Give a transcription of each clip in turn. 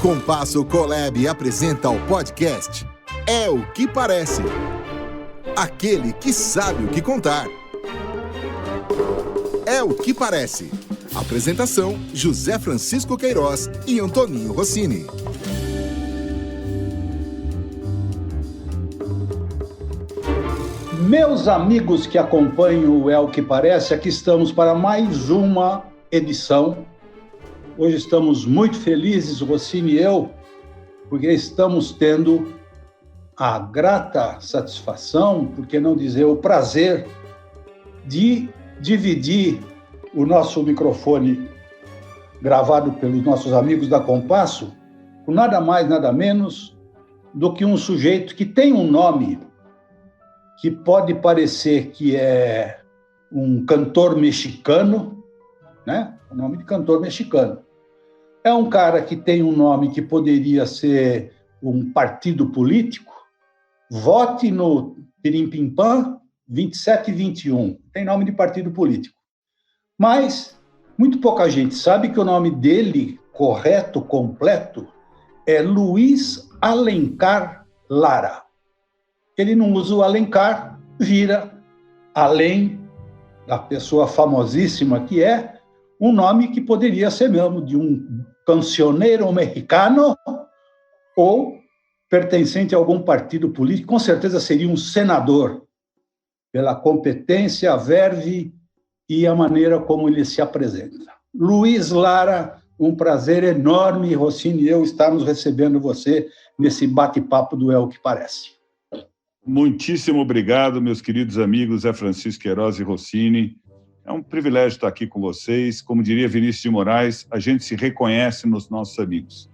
Compasso Colab apresenta o podcast É o que Parece. Aquele que sabe o que contar. É o que Parece. Apresentação: José Francisco Queiroz e Antoninho Rossini. Meus amigos que acompanham o É o que Parece, aqui estamos para mais uma edição. Hoje estamos muito felizes, Rossini e eu, porque estamos tendo a grata satisfação, por que não dizer o prazer, de dividir o nosso microfone gravado pelos nossos amigos da Compasso com nada mais, nada menos do que um sujeito que tem um nome que pode parecer que é um cantor mexicano, né? O nome de cantor mexicano. É um cara que tem um nome que poderia ser um partido político. Vote no Pirim-Pim-Pam 27 e 21. Tem nome de partido político. Mas muito pouca gente sabe que o nome dele, correto, completo, é Luiz Alencar Lara. Ele não usa o Alencar, vira, além da pessoa famosíssima que é, um nome que poderia ser mesmo de um cancioneiro mexicano ou pertencente a algum partido político. Com certeza seria um senador, pela competência, a verve e a maneira como ele se apresenta. Luiz Lara, um prazer enorme, Rossini e eu, estarmos recebendo você nesse bate-papo do É o que Parece. Muitíssimo obrigado, meus queridos amigos Zé Francisco Queiroz e Rossini. É um privilégio estar aqui com vocês. Como diria Vinícius de Moraes, a gente se reconhece nos nossos amigos.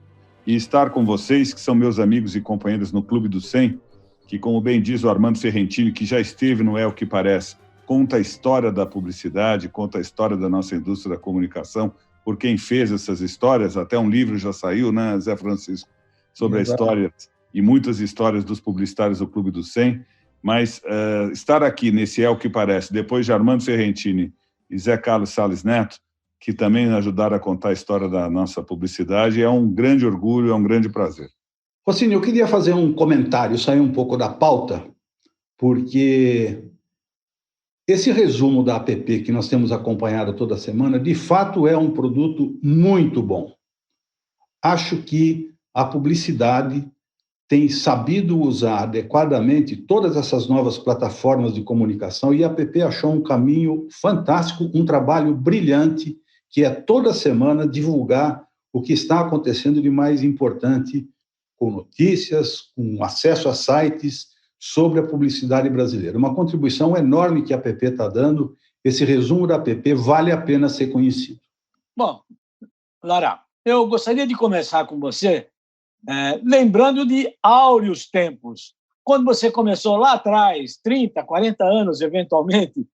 E estar com vocês, que são meus amigos e companheiros no Clube do 100, que, como bem diz o Armando Ferrentini, que já esteve no É o que Parece, conta a história da publicidade, conta a história da nossa indústria da comunicação, por quem fez essas histórias. Até um livro já saiu, né, Zé Francisco, sobre a história e muitas histórias dos publicitários do Clube do 100, mas estar aqui nesse É o que Parece, depois de Armando Ferrentini e Zé Carlos Salles Neto, que também ajudaram a contar a história da nossa publicidade, é um grande orgulho, é um grande prazer. Rossini, eu queria fazer um comentário, sair um pouco da pauta, porque esse resumo da app que nós temos acompanhado toda semana, de fato é um produto muito bom. Acho que a publicidade tem sabido usar adequadamente todas essas novas plataformas de comunicação e a app achou um caminho fantástico, um trabalho brilhante, que é toda semana divulgar o que está acontecendo de mais importante com notícias, com acesso a sites sobre a publicidade brasileira. Uma contribuição enorme que a app está dando. Esse resumo da app vale a pena ser conhecido. Bom, Lara, eu gostaria de começar com você lembrando de áureos tempos, quando você começou lá atrás, 30, 40 anos, eventualmente,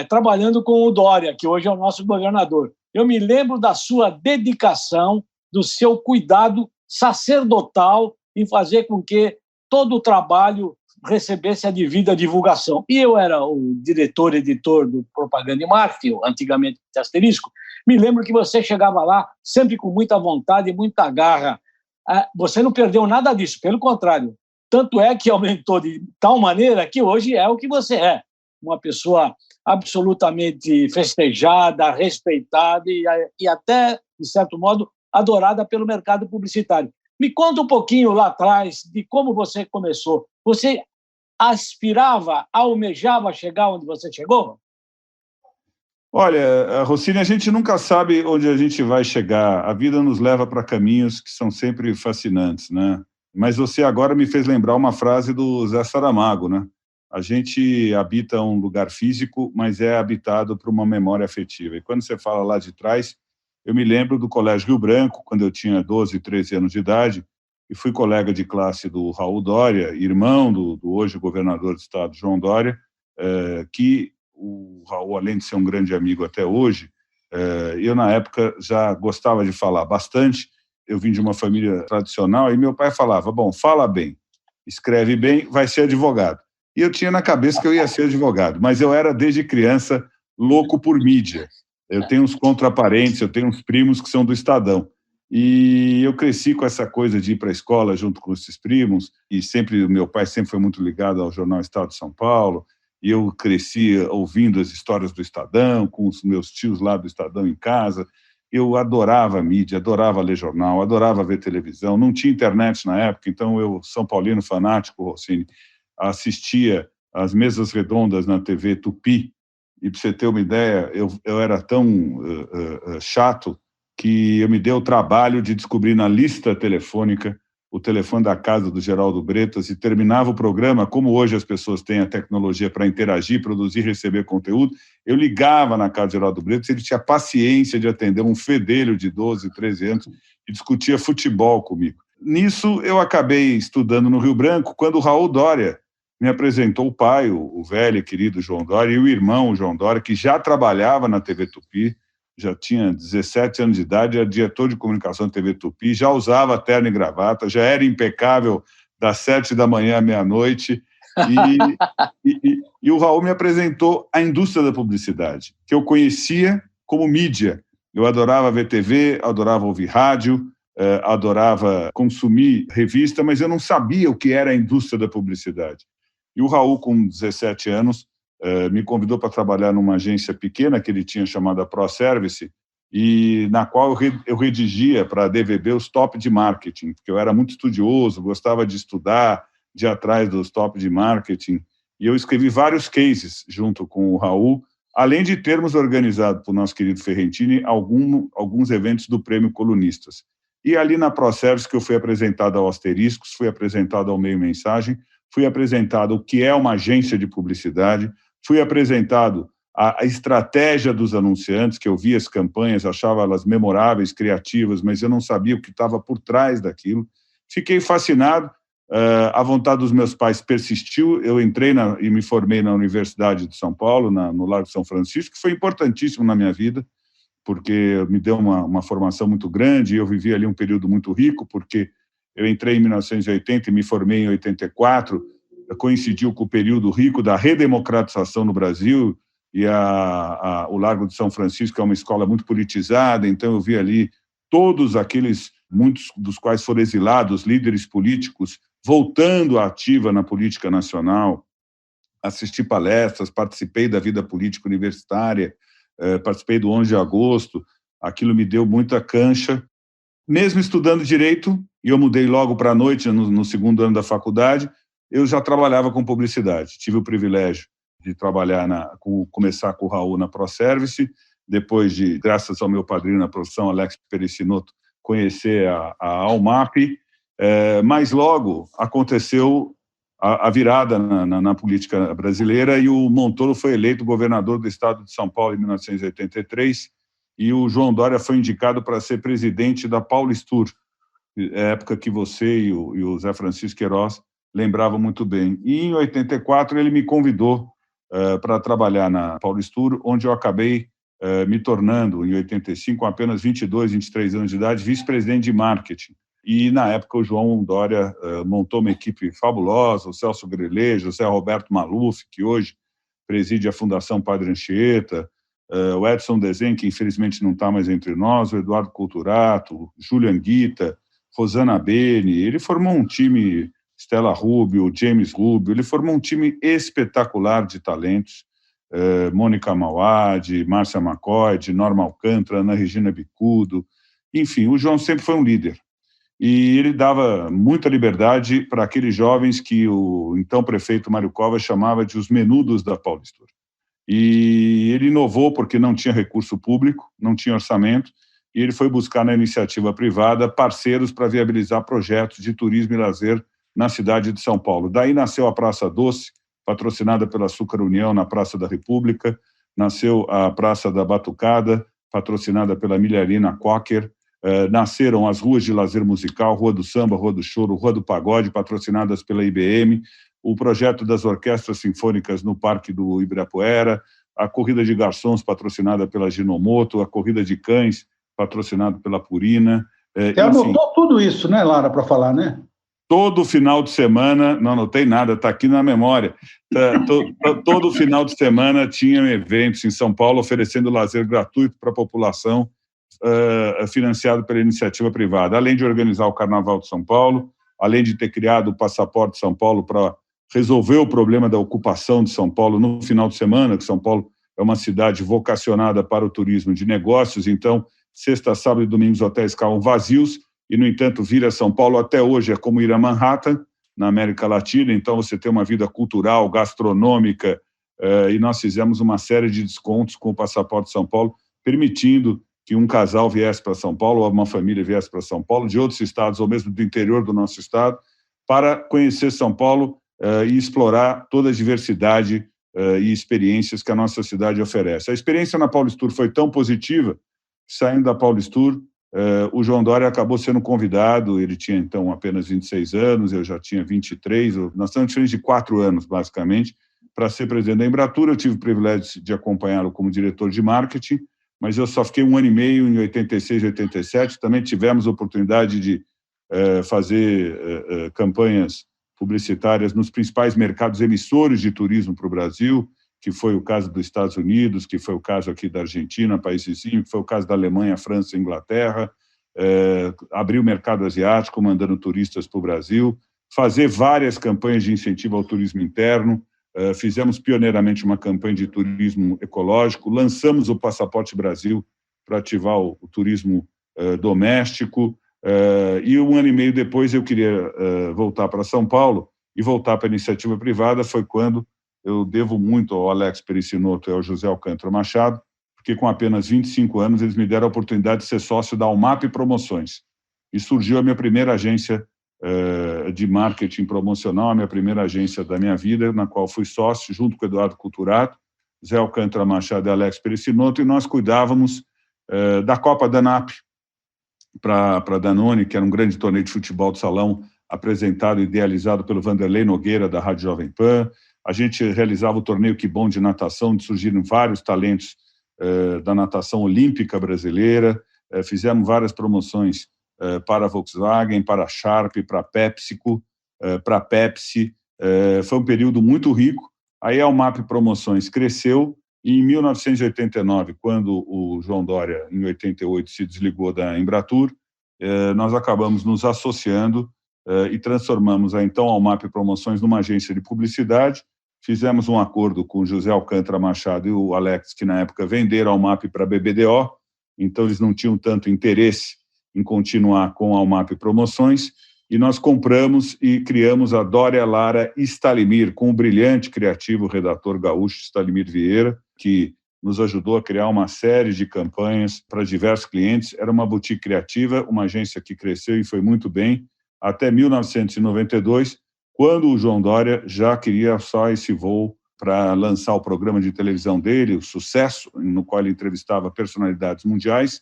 trabalhando com o Dória, que hoje é o nosso governador. Eu me lembro da sua dedicação, do seu cuidado sacerdotal em fazer com que todo o trabalho recebesse a devida divulgação. E eu era o editor do Propaganda e Marketing, antigamente Asterisco. Me lembro que você chegava lá sempre com muita vontade e muita garra. Você não perdeu nada disso, pelo contrário. Tanto é que aumentou de tal maneira que hoje é o que você é. Uma pessoa absolutamente festejada, respeitada e até, de certo modo, adorada pelo mercado publicitário. Me conta um pouquinho lá atrás de como você começou. Você aspirava, almejava chegar onde você chegou? Olha, Rossini, a gente nunca sabe onde a gente vai chegar. A vida nos leva para caminhos que são sempre fascinantes, né? Mas você agora me fez lembrar uma frase do Zé Saramago, né? A gente habita um lugar físico, mas é habitado por uma memória afetiva. E quando você fala lá de trás, eu me lembro do Colégio Rio Branco, quando eu tinha 12, 13 anos de idade, e fui colega de classe do Raul Dória, irmão do hoje governador do estado, João Dória, que o Raul, além de ser um grande amigo até hoje, eu, na época, já gostava de falar bastante. Eu vim de uma família tradicional e meu pai falava, bom, fala bem, escreve bem, vai ser advogado. E eu tinha na cabeça que eu ia ser advogado, mas eu era, desde criança, louco por mídia. Eu tenho uns contraparentes, eu tenho uns primos que são do Estadão. E eu cresci com essa coisa de ir para a escola junto com esses primos, e meu pai sempre foi muito ligado ao jornal Estado de São Paulo, e eu cresci ouvindo as histórias do Estadão, com os meus tios lá do Estadão em casa. Eu adorava mídia, adorava ler jornal, adorava ver televisão. Não tinha internet na época, então eu, São Paulino fanático, Rossini, assistia às mesas redondas na TV Tupi, e para você ter uma ideia, eu era tão chato que eu me dei o trabalho de descobrir na lista telefônica o telefone da casa do Geraldo Bretas, e terminava o programa, como hoje as pessoas têm a tecnologia para interagir, produzir, receber conteúdo, eu ligava na casa do Geraldo Bretas, ele tinha paciência de atender um fedelho de 12, 13 anos e discutia futebol comigo. Nisso, eu acabei estudando no Rio Branco, quando o Raul Dória me apresentou o pai, o velho e querido João Dória, e o irmão, o João Dória, que já trabalhava na TV Tupi, já tinha 17 anos de idade, era diretor de comunicação da TV Tupi, já usava terno e gravata, já era impecável das 7 da manhã à meia-noite, e o Raul me apresentou a indústria da publicidade, que eu conhecia como mídia. Eu adorava ver TV, adorava ouvir rádio, adorava consumir revista, mas eu não sabia o que era a indústria da publicidade. E o Raul, com 17 anos, me convidou para trabalhar numa agência pequena que ele tinha, chamada ProService, e na qual eu redigia para a DVB os top de marketing, porque eu era muito estudioso, gostava de estudar, de ir atrás dos top de marketing, e eu escrevi vários cases junto com o Raul, além de termos organizado para o nosso querido Ferrentini alguns eventos do Prêmio Colunistas. E ali na ProService que eu fui apresentado ao Asteriscos, fui apresentado ao Meio Mensagem, fui apresentado o que é uma agência de publicidade, fui apresentado a estratégia dos anunciantes, que eu via as campanhas, achava elas memoráveis, criativas, mas eu não sabia o que estava por trás daquilo. Fiquei fascinado, a vontade dos meus pais persistiu, eu entrei e me formei na Universidade de São Paulo, no Largo São Francisco, que foi importantíssimo na minha vida, porque me deu uma formação muito grande, e eu vivi ali um período muito rico, porque eu entrei em 1980 e me formei em 84, coincidiu com o período rico da redemocratização no Brasil, e o Largo de São Francisco é uma escola muito politizada, então eu vi ali todos aqueles, muitos dos quais foram exilados, líderes políticos, voltando à ativa na política nacional, assisti palestras, participei da vida política universitária, participei do 11 de agosto, aquilo me deu muita cancha. Mesmo estudando Direito, e eu mudei logo para a noite, no segundo ano da faculdade, eu já trabalhava com publicidade. Tive o privilégio de trabalhar, começar com o Raul na ProService, depois de, graças ao meu padrinho na profissão, Alex Pericinoto, conhecer a Almap, mas logo aconteceu a virada na política brasileira, e o Montoro foi eleito governador do estado de São Paulo em 1983, e o João Dória foi indicado para ser presidente da Paulistur, época que você e o Zé Francisco Queiroz lembravam muito bem. E em 84 ele me convidou para trabalhar na Paulistur, onde eu acabei me tornando, em 85, com apenas 22, 23 anos de idade, vice-presidente de marketing. E, na época, o João Dória montou uma equipe fabulosa, o Celso Grelejo, o Zé Roberto Maluf, que hoje preside a Fundação Padre Anchieta, o Edson Dezen, que infelizmente não está mais entre nós, o Eduardo Culturato, Júlio Anguita, Rosana Beni. Ele formou um time, Stella Rubio, James Rubio, ele formou um time espetacular de talentos, Mônica Mauad, Márcia McCoy, Norma Alcântara, Ana Regina Bicudo. Enfim, o João sempre foi um líder. E ele dava muita liberdade para aqueles jovens que o então prefeito Mário Covas chamava de os menudos da Paulistur. E ele inovou porque não tinha recurso público, não tinha orçamento, e ele foi buscar na iniciativa privada parceiros para viabilizar projetos de turismo e lazer na cidade de São Paulo. Daí nasceu a Praça Doce, patrocinada pela Açúcar União na Praça da República, nasceu a Praça da Batucada, patrocinada pela Milharina Cocker, nasceram as ruas de lazer musical, Rua do Samba, Rua do Choro, Rua do Pagode, patrocinadas pela IBM, o projeto das orquestras sinfônicas no Parque do Ibirapuera, a corrida de garçons patrocinada pela Ginomoto, a corrida de cães patrocinada pela Purina. Você anotou tudo isso, né, Lara, para falar, né? Todo final de semana, não anotei nada, está aqui na memória, todo final de semana tinha eventos em São Paulo oferecendo lazer gratuito para a população, financiado pela iniciativa privada, além de organizar o Carnaval de São Paulo, além de ter criado o Passaporte de São Paulo para resolver o problema da ocupação de São Paulo no final de semana, que São Paulo é uma cidade vocacionada para o turismo de negócios, então, sexta, sábado e domingo os hotéis ficavam vazios, e, no entanto, vir a São Paulo até hoje é como ir a Manhattan, na América Latina, então você tem uma vida cultural, gastronômica, e nós fizemos uma série de descontos com o Passaporte de São Paulo, permitindo que um casal viesse para São Paulo, ou uma família viesse para São Paulo, de outros estados, ou mesmo do interior do nosso estado, para conhecer São Paulo e explorar toda a diversidade e experiências que a nossa cidade oferece. A experiência na Paulistur foi tão positiva, saindo da Paulistur, o João Dória acabou sendo convidado, ele tinha então apenas 26 anos, eu já tinha 23, nós estamos diferentes de 4 anos, basicamente, para ser presidente da Embratur. Eu tive o privilégio de acompanhá-lo como diretor de marketing, mas eu só fiquei 1 ano e meio em 86 e 87, também tivemos a oportunidade de fazer campanhas publicitárias nos principais mercados emissores de turismo para o Brasil, que foi o caso dos Estados Unidos, que foi o caso aqui da Argentina, país vizinho, que foi o caso da Alemanha, França e Inglaterra, abrir o mercado asiático, mandando turistas para o Brasil, fazer várias campanhas de incentivo ao turismo interno, fizemos pioneiramente uma campanha de turismo ecológico, lançamos o Passaporte Brasil para ativar o turismo doméstico, e 1 ano e meio depois eu queria voltar para São Paulo e voltar para a iniciativa privada. Foi quando eu devo muito ao Alex Pericinoto e ao José Alcântara Machado, porque com apenas 25 anos eles me deram a oportunidade de ser sócio da Almap Promoções. E surgiu a minha primeira agência de marketing promocional, a minha primeira agência da minha vida, na qual fui sócio, junto com o Eduardo Culturato, Zé Alcântara Machado e Alex Pericinoto, e nós cuidávamos da Copa Danap para a Danone, que era um grande torneio de futebol de salão, apresentado e idealizado pelo Vanderlei Nogueira, da Rádio Jovem Pan. A gente realizava o torneio Que Bom de natação, onde surgiram vários talentos da natação olímpica brasileira, fizemos várias promoções para a Volkswagen, para a Sharp, para a PepsiCo, para a Pepsi. Foi um período muito rico. Aí a Almap Promoções cresceu, e em 1989, quando o João Dória, em 88, se desligou da Embratur, nós acabamos nos associando e transformamos a então Almap Promoções numa agência de publicidade. Fizemos um acordo com o José Alcântara Machado e o Alex, que na época venderam a Almap para a BBDO, então eles não tinham tanto interesse em continuar com a Almap Promoções, e nós compramos e criamos a Dória Lara Stalimir, com o brilhante criativo redator gaúcho Stalimir Vieira, que nos ajudou a criar uma série de campanhas para diversos clientes. Era uma boutique criativa, uma agência que cresceu e foi muito bem, até 1992, quando o João Dória já queria só esse voo para lançar o programa de televisão dele, o Sucesso, no qual ele entrevistava personalidades mundiais,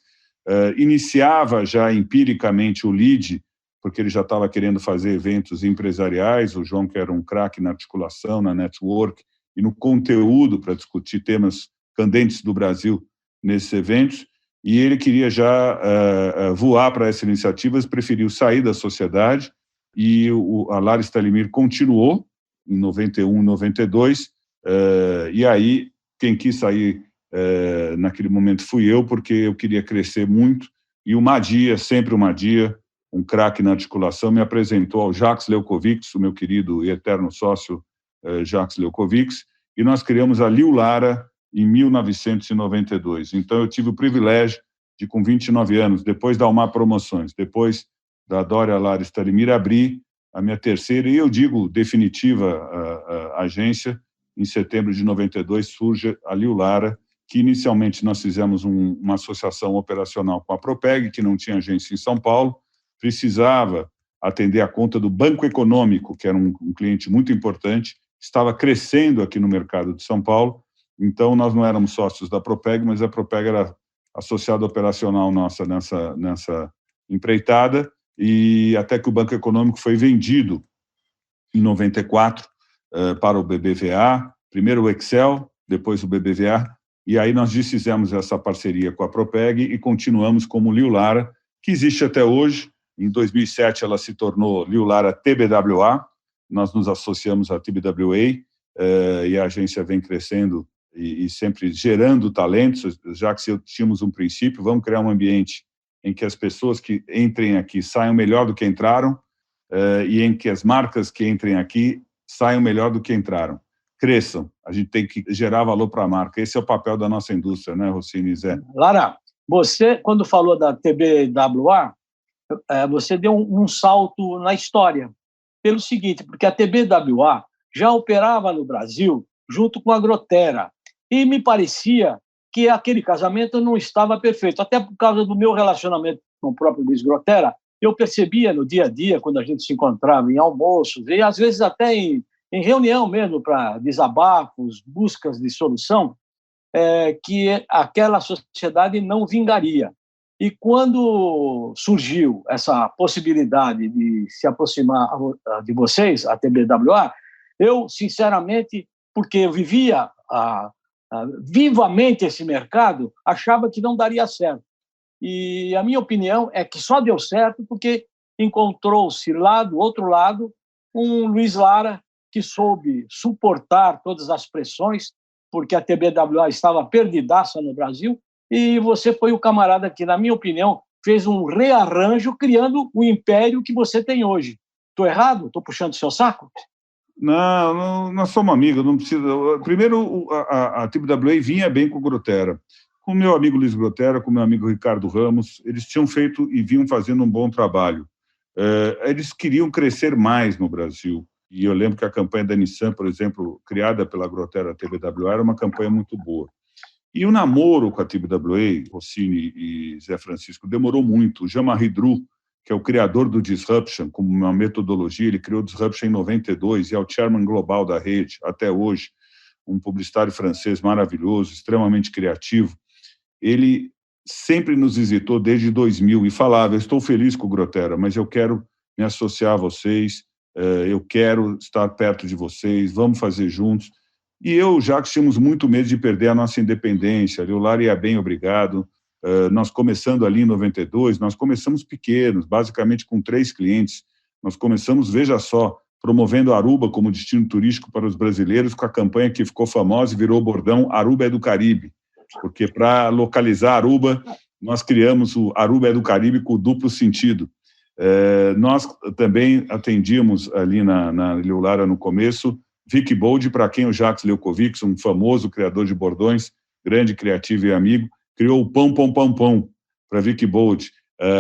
iniciava já empiricamente o lead, porque ele já estava querendo fazer eventos empresariais. O João, que era um craque na articulação, na network e no conteúdo para discutir temas candentes do Brasil nesses eventos, e ele queria já voar para essas iniciativas, preferiu sair da sociedade, e a Lara Stalimir continuou em 91 e 92, e aí quem quis sair naquele momento fui eu, porque eu queria crescer muito, e o Madia, sempre o Madia, um craque na articulação, me apresentou ao Jacques Leukovics, o meu querido e eterno sócio Jacques Leukovics, e nós criamos a Liu Lara em 1992. Então eu tive o privilégio de, com 29 anos, depois da Almap Promoções, depois da Dória Lara Stalimir, abrir a minha terceira, e eu digo definitiva, agência. Em setembro de 92 surge a Liu Lara, que inicialmente nós fizemos uma associação operacional com a Propeg, que não tinha agência em São Paulo, precisava atender a conta do Banco Econômico, que era um cliente muito importante, estava crescendo aqui no mercado de São Paulo. Então nós não éramos sócios da Propeg, mas a Propeg era associada operacional nossa nessa empreitada, e até que o Banco Econômico foi vendido em 94 para o BBVA, primeiro o Excel, depois o BBVA, e aí nós desfizemos essa parceria com a Propeg e continuamos como Liu Lara, que existe até hoje. Em 2007 ela se tornou Liu Lara TBWA, nós nos associamos à TBWA, e a agência vem crescendo e sempre gerando talentos, já que tínhamos um princípio, vamos criar um ambiente em que as pessoas que entrem aqui saiam melhor do que entraram, e em que as marcas que entrem aqui saiam melhor do que entraram. Cresçam. A gente tem que gerar valor para a marca. Esse é o papel da nossa indústria, né, Rossini e Zé? Lara, você, quando falou da TBWA, você deu um salto na história. Pelo seguinte, porque a TBWA já operava no Brasil junto com a Grotera. E me parecia que aquele casamento não estava perfeito. Até por causa do meu relacionamento com o próprio Luiz Grotera, eu percebia no dia a dia, quando a gente se encontrava em almoços, e às vezes até em reunião mesmo, para desabafos, buscas de solução, que aquela sociedade não vingaria. E quando surgiu essa possibilidade de se aproximar de vocês, a TBWA, eu, sinceramente, porque eu vivia vivamente esse mercado, achava que não daria certo. E a minha opinião é que só deu certo porque encontrou-se lá do outro lado um Luiz Lara que soube suportar todas as pressões, porque a TBWA estava perdidaça no Brasil, e você foi o camarada que, na minha opinião, fez um rearranjo criando o império que você tem hoje. Estou errado? Estou puxando seu saco? Não, nós somos amigos, não precisa... Primeiro, a TBWA vinha bem com o Grotera. Com o meu amigo Luiz Grotera, com o meu amigo Ricardo Ramos, eles tinham feito e vinham fazendo um bom trabalho. Eles queriam crescer mais no Brasil. E eu lembro que a campanha da Nissan, por exemplo, criada pela Grotera TBWA, era uma campanha muito boa. E o namoro com a TBWA, Rossini e Zé Francisco, demorou muito. O Jean-Marie Dru, que é o criador do Disruption, como uma metodologia, ele criou o Disruption em 92 e é o chairman global da rede, até hoje, um publicitário francês maravilhoso, extremamente criativo. Ele sempre nos visitou desde 2000 e falava: eu estou feliz com o Grotera, mas eu quero me associar a vocês, eu quero estar perto de vocês, vamos fazer juntos. E eu, já que tínhamos muito medo de perder a nossa independência, o Lara ia bem, obrigado. Nós começando ali em 92, nós começamos pequenos, basicamente com 3 clientes. Nós começamos, veja só, promovendo Aruba como destino turístico para os brasileiros, com a campanha que ficou famosa e virou bordão Aruba é do Caribe, porque para localizar Aruba, nós criamos o Aruba é do Caribe com duplo sentido. Nós também atendíamos ali na Lara no começo, Vicky Bold, para quem o Jacques Leukovics, um famoso criador de bordões, grande criativo e amigo, criou o Pão, Pão, Pão, Pão, para Vicky Bold.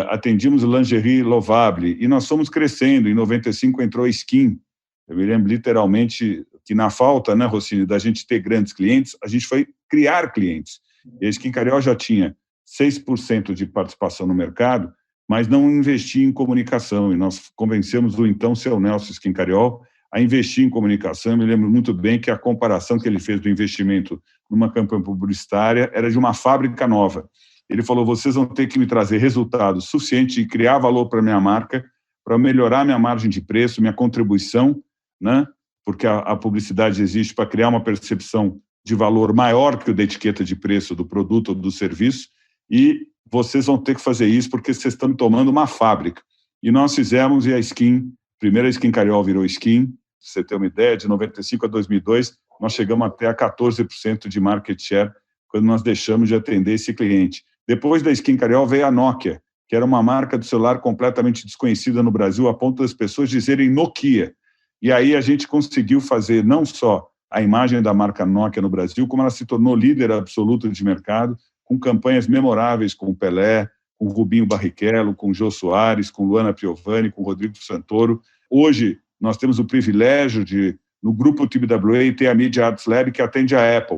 Atendimos o Lingerie Lovable, e nós fomos crescendo. Em 95 entrou a Skin. Eu me lembro literalmente que, na falta, né, Rossini, da gente ter grandes clientes, a gente foi criar clientes. E a Skin Cariol já tinha 6% de participação no mercado, mas não investia em comunicação. E nós convencemos o então seu Nelson Skin Cariol a investir em comunicação. Eu me lembro muito bem que a comparação que ele fez do investimento numa campanha publicitária era de uma fábrica nova. Ele falou: vocês vão ter que me trazer resultados suficientes e criar valor para a minha marca, para melhorar minha margem de preço, minha contribuição, né? Porque a publicidade existe para criar uma percepção de valor maior que o da etiqueta de preço do produto ou do serviço, e vocês vão ter que fazer isso porque vocês estão tomando uma fábrica. E nós fizemos, e a Skin, primeiro a Skin Cariol virou Skin, pra você ter uma ideia, de 95 a 2002, nós chegamos até a 14% de market share quando nós deixamos de atender esse cliente. Depois da Skin Cariol veio a Nokia, que era uma marca de celular completamente desconhecida no Brasil, a ponto das pessoas dizerem Nokia. E aí a gente conseguiu fazer não só a imagem da marca Nokia no Brasil, como ela se tornou líder absoluto de mercado, com campanhas memoráveis com o Pelé, com o Rubinho Barrichello, com o Jô Soares, com Luana Piovani, com o Rodrigo Santoro. Hoje, nós temos o privilégio de, no grupo TBWA, ter a Media Arts Lab, que atende a Apple,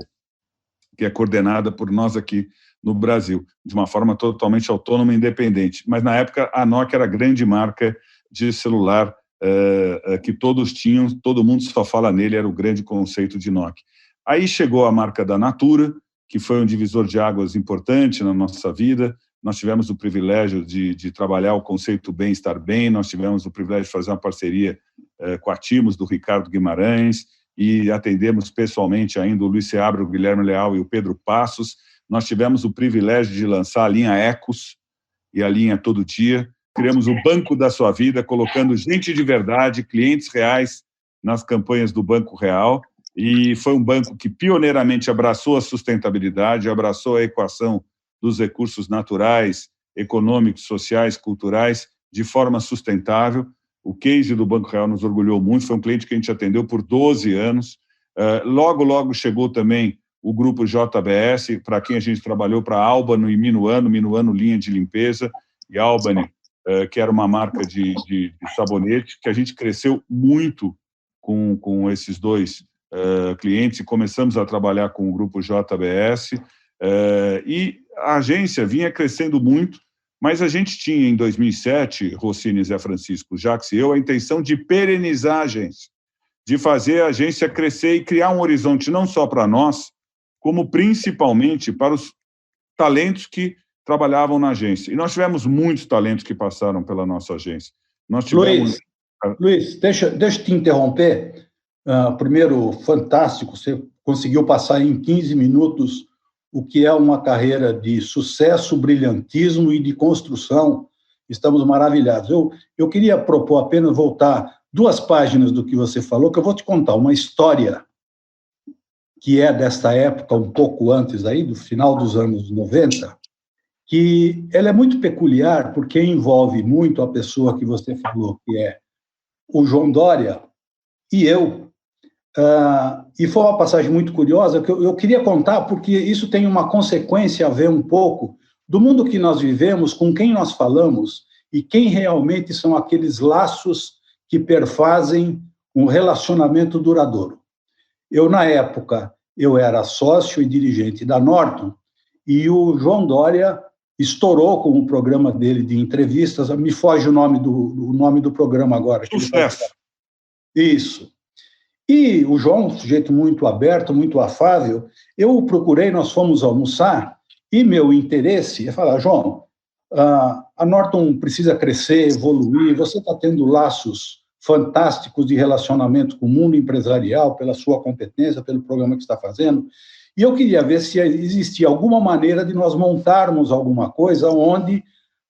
que é coordenada por nós aqui no Brasil, de uma forma totalmente autônoma e independente. Mas, na época, a Nokia era a grande marca de celular que todos tinham, todo mundo só fala nele, era o grande conceito de Nokia. Aí chegou a marca da Natura, que foi um divisor de águas importante na nossa vida. Nós tivemos o privilégio de trabalhar o conceito bem, estar bem, nós tivemos o privilégio de fazer uma parceria com a Timos, do Ricardo Guimarães, e atendemos pessoalmente ainda o Luiz Seabra, o Guilherme Leal e o Pedro Passos. Nós tivemos o privilégio de lançar a linha Ecos e a linha Todo Dia. Criamos o Banco da Sua Vida, colocando gente de verdade, clientes reais nas campanhas do Banco Real. e foi um banco que pioneiramente abraçou a sustentabilidade, abraçou a equação dos recursos naturais, econômicos, sociais, culturais, de forma sustentável. O case do Banco Real nos orgulhou muito, foi um cliente que a gente atendeu por 12 anos. Logo chegou também o grupo JBS, para quem a gente trabalhou, para Albano e Minuano linha de limpeza, e Albany, que era uma marca de sabonete, que a gente cresceu muito com esses dois clientes, e começamos a trabalhar com o grupo JBS, e a agência vinha crescendo muito, mas a gente tinha, em 2007, Rossini, Zé Francisco, Jacques e eu, a intenção de perenizar a agência, de fazer a agência crescer e criar um horizonte não só para nós, como principalmente para os talentos que trabalhavam na agência. E nós tivemos muitos talentos que passaram pela nossa agência. Nós tivemos... Luiz, deixa eu te interromper. Primeiro, fantástico, você conseguiu passar em 15 minutos o que é uma carreira de sucesso, brilhantismo e de construção. Estamos maravilhados. Eu queria propor apenas voltar 2 páginas do que você falou, que eu vou te contar uma história que é desta época, um pouco antes aí, do final dos anos 90, que ela é muito peculiar, porque envolve muito a pessoa que você falou, que é o João Doria, e eu. E foi uma passagem muito curiosa, que eu queria contar, porque isso tem uma consequência a ver um pouco do mundo que nós vivemos, com quem nós falamos, e quem realmente são aqueles laços que perfazem um relacionamento duradouro. Eu, na época, era sócio e dirigente da Norton, e o João Doria estourou com o programa dele de entrevistas, me foge o nome do programa agora. Sucesso. Isso. E o João, um sujeito muito aberto, muito afável, eu o procurei, nós fomos almoçar, e meu interesse é falar, João, a Norton precisa crescer, evoluir, você está tendo laços fantásticos de relacionamento com o mundo empresarial, pela sua competência, pelo programa que está fazendo, e eu queria ver se existia alguma maneira de nós montarmos alguma coisa onde,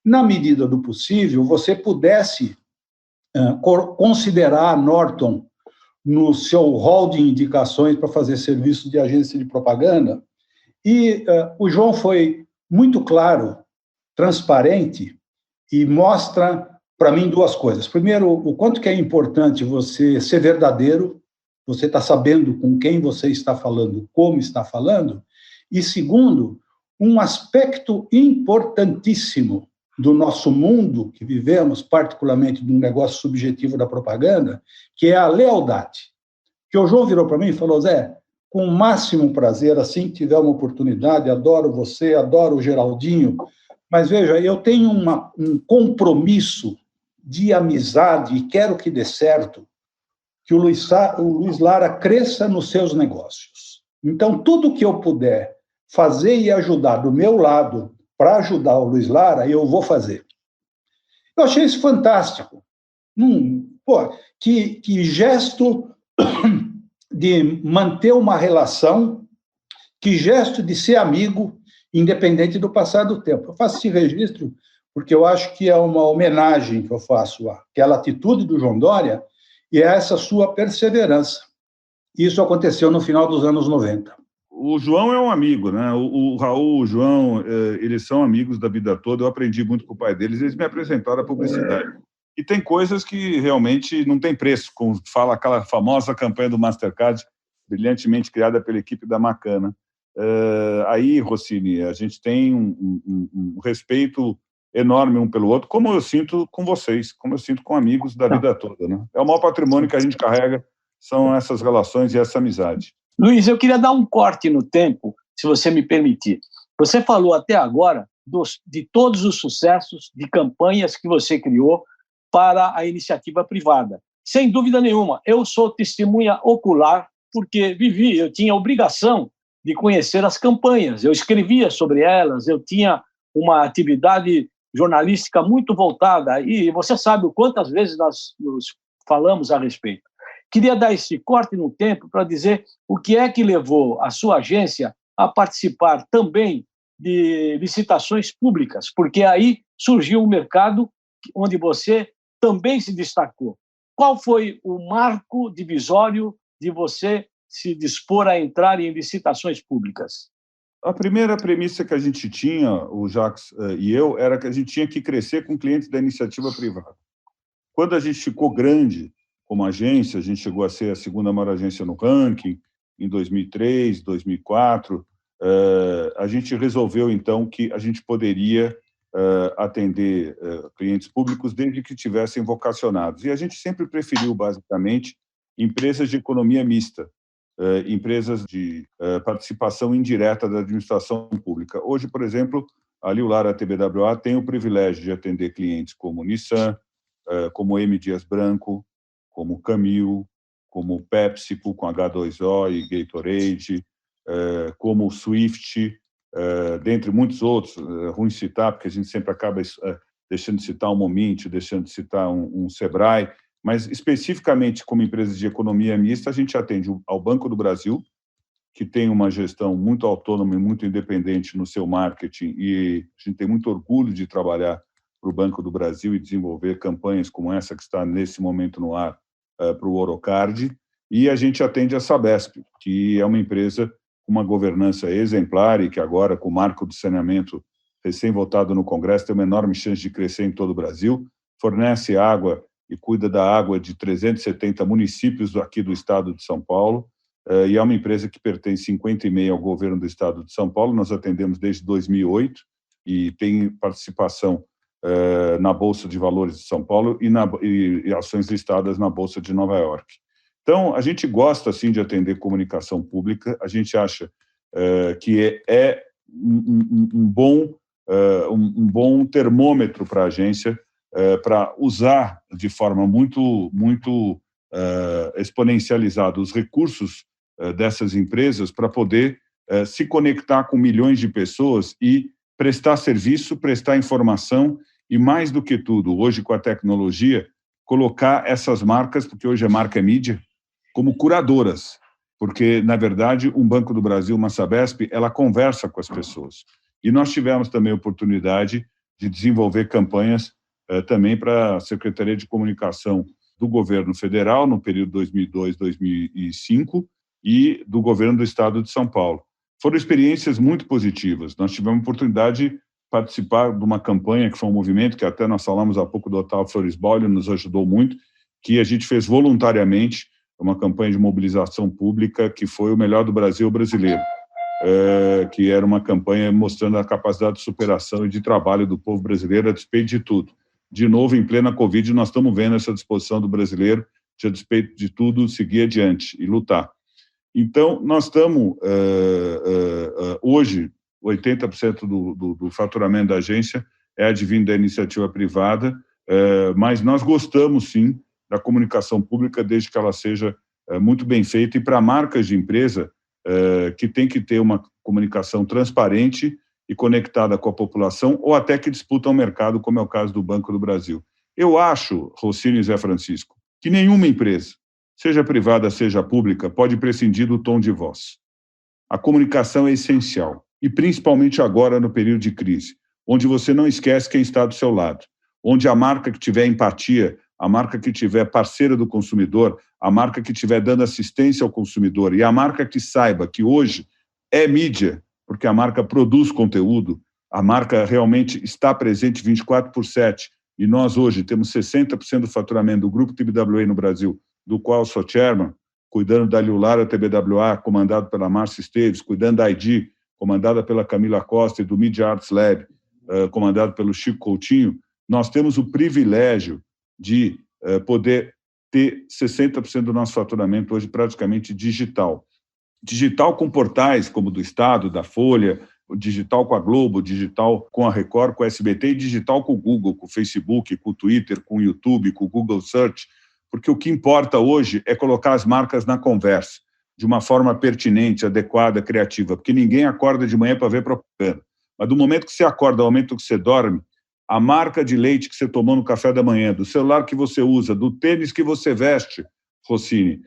na medida do possível, você pudesse considerar a Norton no seu rol de indicações para fazer serviço de agência de propaganda, e o João foi muito claro, transparente, e mostra para mim 2 coisas. Primeiro, o quanto que é importante você ser verdadeiro, você está sabendo com quem você está falando, como está falando, e segundo, um aspecto importantíssimo do nosso mundo que vivemos, particularmente do negócio subjetivo da propaganda, que é a lealdade. Que o João virou para mim e falou, Zé, com o máximo prazer, assim que tiver uma oportunidade, adoro você, adoro o Geraldinho, mas veja, eu tenho um compromisso de amizade e quero que dê certo, que o Luiz Lara cresça nos seus negócios. Então, tudo que eu puder fazer e ajudar do meu lado para ajudar o Luiz Lara, eu vou fazer. Eu achei isso fantástico. Que gesto de manter uma relação, que gesto de ser amigo, independente do passar do tempo. Eu faço esse registro porque eu acho que é uma homenagem que eu faço àquela atitude do João Doria e a essa sua perseverança. Isso aconteceu no final dos anos 90. O João é um amigo, né? O Raul, o João, eles são amigos da vida toda. Eu aprendi muito com o pai deles, eles me apresentaram a publicidade. E tem coisas que realmente não tem preço, como fala aquela famosa campanha do Mastercard, brilhantemente criada pela equipe da Macana. Aí, Rossini, a gente tem um respeito enorme um pelo outro, como eu sinto com vocês, como eu sinto com amigos da vida toda, né? É o maior patrimônio que a gente carrega, são essas relações e essa amizade. Luiz, eu queria dar um corte no tempo, se você me permitir. Você falou até agora de todos os sucessos de campanhas que você criou para a iniciativa privada. Sem dúvida nenhuma, eu sou testemunha ocular, porque eu tinha a obrigação de conhecer as campanhas, eu escrevia sobre elas, eu tinha uma atividade jornalística muito voltada, e você sabe o quantas vezes nós nos falamos a respeito. Queria dar esse corte no tempo para dizer o que é que levou a sua agência a participar também de licitações públicas, porque aí surgiu um mercado onde você também se destacou. Qual foi o marco divisório de você se dispor a entrar em licitações públicas? A primeira premissa que a gente tinha, o Jacques e eu, era que a gente tinha que crescer com clientes da iniciativa privada. Quando a gente ficou grande como agência, a gente chegou a ser a segunda maior agência no ranking, em 2003, 2004, a gente resolveu, então, que a gente poderia atender clientes públicos desde que tivessem vocacionados. E a gente sempre preferiu, basicamente, empresas de economia mista, empresas de participação indireta da administração pública. Hoje, por exemplo, a Liu Lara TBWA tem o privilégio de atender clientes como Nissan, como M. Dias Branco, como Camil, como PepsiCo com H2O e Gatorade, como Swift, dentre muitos outros, ruim citar, porque a gente sempre acaba deixando de citar um Moment, deixando de citar um Sebrae, mas especificamente como empresas de economia mista, a gente atende ao Banco do Brasil, que tem uma gestão muito autônoma e muito independente no seu marketing, e a gente tem muito orgulho de trabalhar para o Banco do Brasil e desenvolver campanhas como essa que está nesse momento no ar para o Orocard, e a gente atende a Sabesp, que é uma empresa com uma governança exemplar e que agora, com o marco do saneamento recém-votado no Congresso, tem uma enorme chance de crescer em todo o Brasil, fornece água e cuida da água de 370 municípios aqui do estado de São Paulo, e é uma empresa que pertence 50,5% ao governo do estado de São Paulo. Nós atendemos desde 2008 e tem participação na Bolsa de Valores de São Paulo e ações listadas na Bolsa de Nova York. Então, a gente gosta, sim, de atender comunicação pública, a gente acha que é um bom termômetro para a agência, para usar de forma muito exponencializada os recursos dessas empresas para poder se conectar com milhões de pessoas e prestar serviço, prestar informação e, mais do que tudo, hoje com a tecnologia, colocar essas marcas, porque hoje a marca é mídia, como curadoras, porque, na verdade, um Banco do Brasil, uma Sabesp, ela conversa com as pessoas. E nós tivemos também a oportunidade de desenvolver campanhas também para a Secretaria de Comunicação do Governo Federal, no período 2002-2005, e do Governo do Estado de São Paulo. Foram experiências muito positivas. Nós tivemos a oportunidade de participar de uma campanha, que foi um movimento que até nós falamos há pouco do Otávio Floresbolli, nos ajudou muito, que a gente fez voluntariamente, uma campanha de mobilização pública que foi o melhor do Brasil brasileiro, que era uma campanha mostrando a capacidade de superação e de trabalho do povo brasileiro a despeito de tudo. De novo, em plena Covid, nós estamos vendo essa disposição do brasileiro de, a despeito de tudo, seguir adiante e lutar. Então, nós estamos, hoje, 80% do faturamento da agência é advindo da iniciativa privada, mas nós gostamos, sim, da comunicação pública, desde que ela seja muito bem feita, e para marcas de empresa que tem que ter uma comunicação transparente e conectada com a população, ou até que disputam o mercado, como é o caso do Banco do Brasil. Eu acho, Rossini e Zé Francisco, que nenhuma empresa, seja privada, seja pública, pode prescindir do tom de voz. A comunicação é essencial, e principalmente agora, no período de crise, onde você não esquece quem está do seu lado, onde a marca que tiver empatia, a marca que tiver parceira do consumidor, a marca que tiver dando assistência ao consumidor e a marca que saiba que hoje é mídia, porque a marca produz conteúdo, a marca realmente está presente 24/7, e nós hoje temos 60% do faturamento do Grupo TBWA no Brasil, do qual sou chairman, cuidando da Liu Lara TBWA, comandado pela Márcia Esteves, cuidando da ID, comandada pela Camila Costa, e do Media Arts Lab, comandado pelo Chico Coutinho. Nós temos o privilégio de poder ter 60% do nosso faturamento hoje praticamente digital. Digital com portais como do Estado, da Folha, digital com a Globo, digital com a Record, com o SBT, e digital com o Google, com o Facebook, com o Twitter, com o YouTube, com o Google Search, porque o que importa hoje é colocar as marcas na conversa, de uma forma pertinente, adequada, criativa, porque ninguém acorda de manhã para ver propaganda. Mas do momento que você acorda, do momento que você dorme, a marca de leite que você tomou no café da manhã, do celular que você usa, do tênis que você veste, Rossini,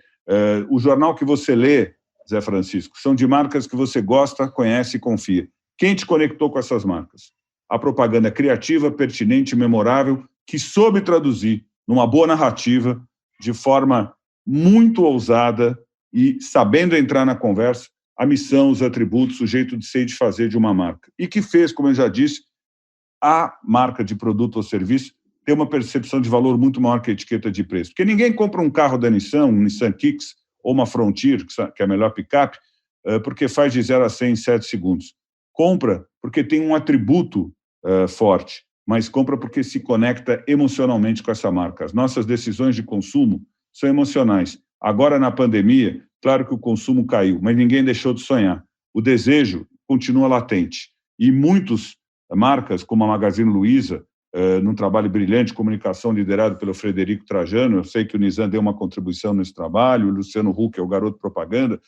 o jornal que você lê, Zé Francisco, são de marcas que você gosta, conhece e confia. Quem te conectou com essas marcas? A propaganda criativa, pertinente, memorável, que soube traduzir numa boa narrativa, de forma muito ousada e sabendo entrar na conversa, a missão, os atributos, o jeito de ser e de fazer de uma marca. E que fez, como eu já disse, a marca de produto ou serviço ter uma percepção de valor muito maior que a etiqueta de preço. Porque ninguém compra um carro da Nissan, um Nissan Kicks ou uma Frontier, que é a melhor picape, porque faz de 0 a 100 em 7 segundos. Compra porque tem um atributo forte, mas compra porque se conecta emocionalmente com essa marca. As nossas decisões de consumo são emocionais. Agora, na pandemia, claro que o consumo caiu, mas ninguém deixou de sonhar. O desejo continua latente. E muitas marcas, como a Magazine Luiza, num trabalho brilhante de comunicação liderado pelo Frederico Trajano, eu sei que o Nizam deu uma contribuição nesse trabalho, o Luciano Huck é o garoto propaganda,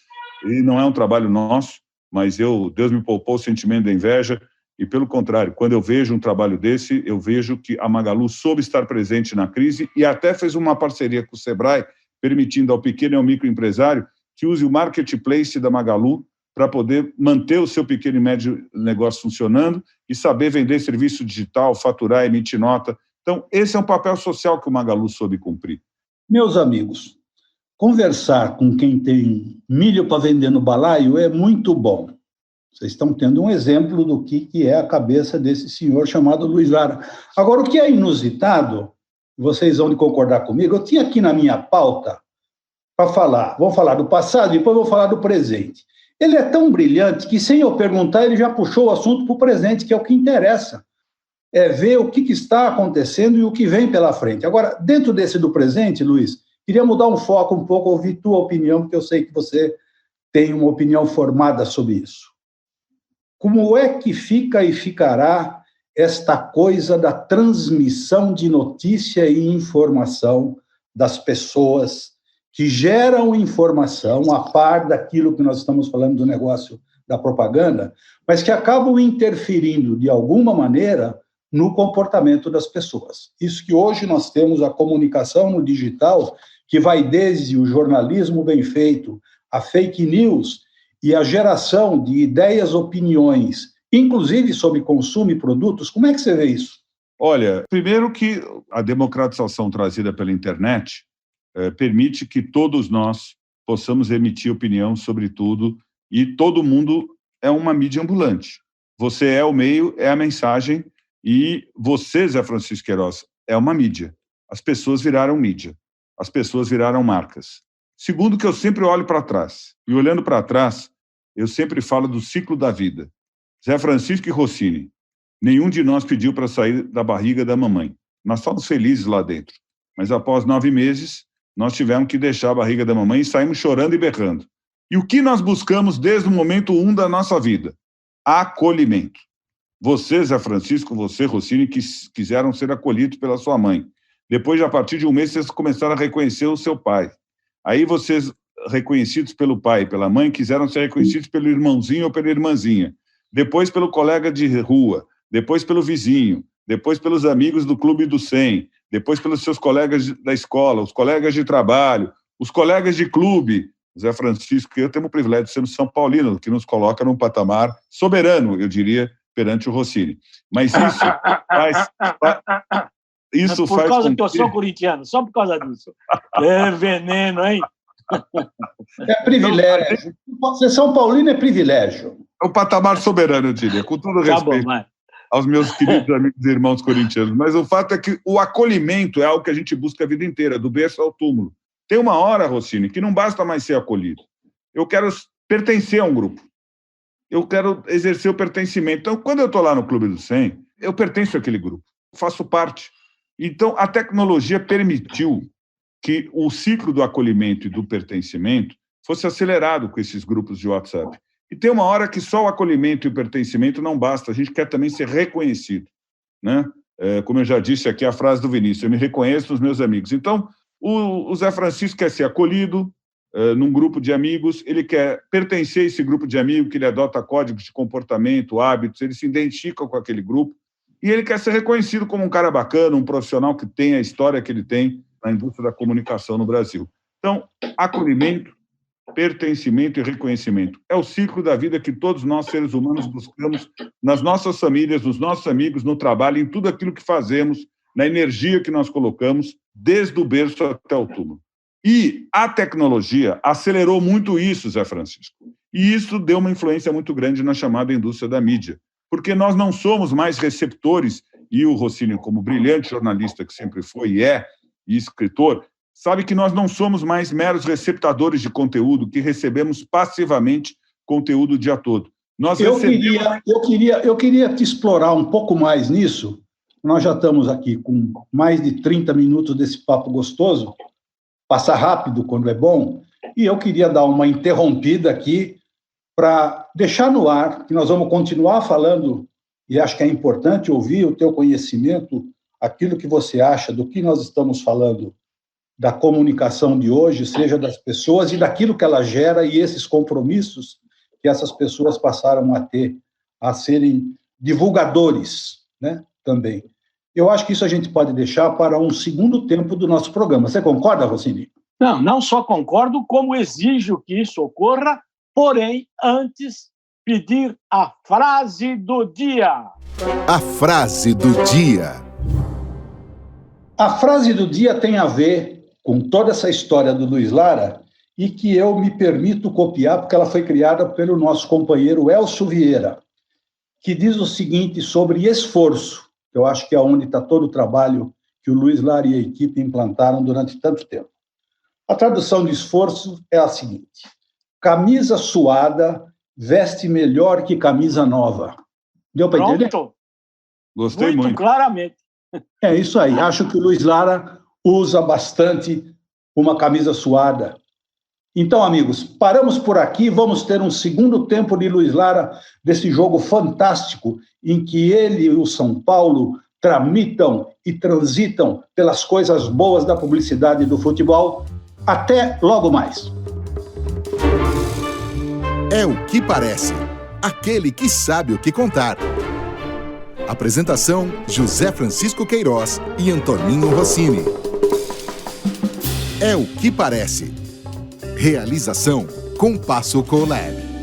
e não é um trabalho nosso, mas Deus me poupou o sentimento da inveja, e pelo contrário, quando eu vejo um trabalho desse, eu vejo que a Magalu soube estar presente na crise e até fez uma parceria com o Sebrae, permitindo ao pequeno e ao microempresário que use o marketplace da Magalu para poder manter o seu pequeno e médio negócio funcionando e saber vender serviço digital, faturar, emitir nota. Então, esse é um papel social que o Magalu soube cumprir. Meus amigos, conversar com quem tem milho para vender no balaio é muito bom. Vocês estão tendo um exemplo do que é a cabeça desse senhor chamado Luiz Lara. Agora, o que é inusitado, vocês vão concordar comigo, eu tinha aqui na minha pauta para falar, vou falar do passado, depois vou falar do presente. Ele é tão brilhante que, sem eu perguntar, ele já puxou o assunto para o presente, que é o que interessa. É ver o que está acontecendo e o que vem pela frente. Agora, dentro desse do presente, Luiz, queria mudar um foco um pouco, ouvir tua opinião, porque eu sei que você tem uma opinião formada sobre isso. Como é que fica e ficará esta coisa da transmissão de notícia e informação das pessoas que geram informação a par daquilo que nós estamos falando do negócio da propaganda, mas que acabam interferindo, de alguma maneira, no comportamento das pessoas? Isso que hoje nós temos a comunicação no digital, que vai desde o jornalismo bem feito, a fake news e a geração de ideias, opiniões, inclusive sobre consumo e produtos. Como é que você vê isso? Olha, primeiro que a democratização trazida pela internet permite que todos nós possamos emitir opinião sobre tudo e todo mundo é uma mídia ambulante. Você é o meio, é a mensagem e você, Zé Francisco Queiroz, é uma mídia. As pessoas viraram mídia, as pessoas viraram marcas. Segundo, que eu sempre olho para trás. E olhando para trás, eu sempre falo do ciclo da vida. Zé Francisco e Rossini, nenhum de nós pediu para sair da barriga da mamãe. Nós estávamos felizes lá dentro. Mas após 9 meses, nós tivemos que deixar a barriga da mamãe e saímos chorando e berrando. E o que nós buscamos desde o momento 1 da nossa vida? Acolhimento. Você, Zé Francisco, você, Rossini, que quiseram ser acolhidos pela sua mãe. Depois, a partir de 1 mês, vocês começaram a reconhecer o seu pai. Aí vocês, reconhecidos pelo pai e pela mãe, quiseram ser reconhecidos pelo irmãozinho ou pela irmãzinha. Depois pelo colega de rua, depois pelo vizinho, depois pelos amigos do Clube do 100, depois pelos seus colegas da escola, os colegas de trabalho, os colegas de clube. Zé Francisco e eu temos o privilégio de sermos São Paulinos, que nos coloca num patamar soberano, eu diria, perante o Rossini. Mas isso por faz causa que eu sou corintiano, só por causa disso. É veneno, hein? É privilégio. Ser São Paulino é privilégio. É um patamar soberano, eu diria, com todo respeito aos meus queridos amigos e irmãos corintianos. Mas o fato é que o acolhimento é algo que a gente busca a vida inteira, do berço ao túmulo. Tem uma hora, Rossini, que não basta mais ser acolhido. Eu quero pertencer a um grupo. Eu quero exercer o pertencimento. Então, quando eu estou lá no Clube do 100, eu pertenço àquele grupo, faço parte. Então, a tecnologia permitiu que o ciclo do acolhimento e do pertencimento fosse acelerado com esses grupos de WhatsApp. E tem uma hora que só o acolhimento e o pertencimento não basta, a gente quer também ser reconhecido, né? Como eu já disse aqui, a frase do Vinícius, eu me reconheço nos meus amigos. Então, o Zé Francisco quer ser acolhido num grupo de amigos, ele quer pertencer a esse grupo de amigos, que ele adota códigos de comportamento, hábitos, ele se identifica com aquele grupo, e ele quer ser reconhecido como um cara bacana, um profissional que tem a história que ele tem na indústria da comunicação no Brasil. Então, acolhimento, pertencimento e reconhecimento. É o ciclo da vida que todos nós, seres humanos, buscamos nas nossas famílias, nos nossos amigos, no trabalho, em tudo aquilo que fazemos, na energia que nós colocamos, desde o berço até o túmulo. E a tecnologia acelerou muito isso, Zé Francisco. E isso deu uma influência muito grande na chamada indústria da mídia. Porque nós não somos mais receptores, e o Rossini, como brilhante jornalista que sempre foi e é, e escritor, sabe que nós não somos mais meros receptadores de conteúdo, que recebemos passivamente conteúdo o dia todo. Eu queria te explorar um pouco mais nisso. Nós já estamos aqui com mais de 30 minutos desse papo gostoso, passa rápido quando é bom, e eu queria dar uma interrompida aqui para deixar no ar que nós vamos continuar falando, e acho que é importante ouvir o teu conhecimento, aquilo que você acha do que nós estamos falando, da comunicação de hoje, seja das pessoas e daquilo que ela gera e esses compromissos que essas pessoas passaram a ter, a serem divulgadores, né, também. Eu acho que isso a gente pode deixar para um segundo tempo do nosso programa. Você concorda, Rossini? Não só concordo, como exijo que isso ocorra, porém, antes, pedir a frase do dia. A frase do dia. A frase do dia tem a ver com toda essa história do Luiz Lara e que eu me permito copiar porque ela foi criada pelo nosso companheiro Elcio Vieira, que diz o seguinte sobre esforço. Eu acho que é onde está todo o trabalho que o Luiz Lara e a equipe implantaram durante tanto tempo. A tradução de esforço é a seguinte: camisa suada veste melhor que camisa nova. Deu para entender? Gostei muito. Claramente. É isso aí. Acho que o Luiz Lara usa bastante uma camisa suada. Então, amigos, paramos por aqui. Vamos ter um segundo tempo de Luiz Lara, desse jogo fantástico em que ele e o São Paulo tramitam e transitam pelas coisas boas da publicidade e do futebol. Até logo mais. É o que parece. Aquele que sabe o que contar. Apresentação: José Francisco Queiroz e Antoninho Rossini. É o que parece. Realização: Compasso Colab.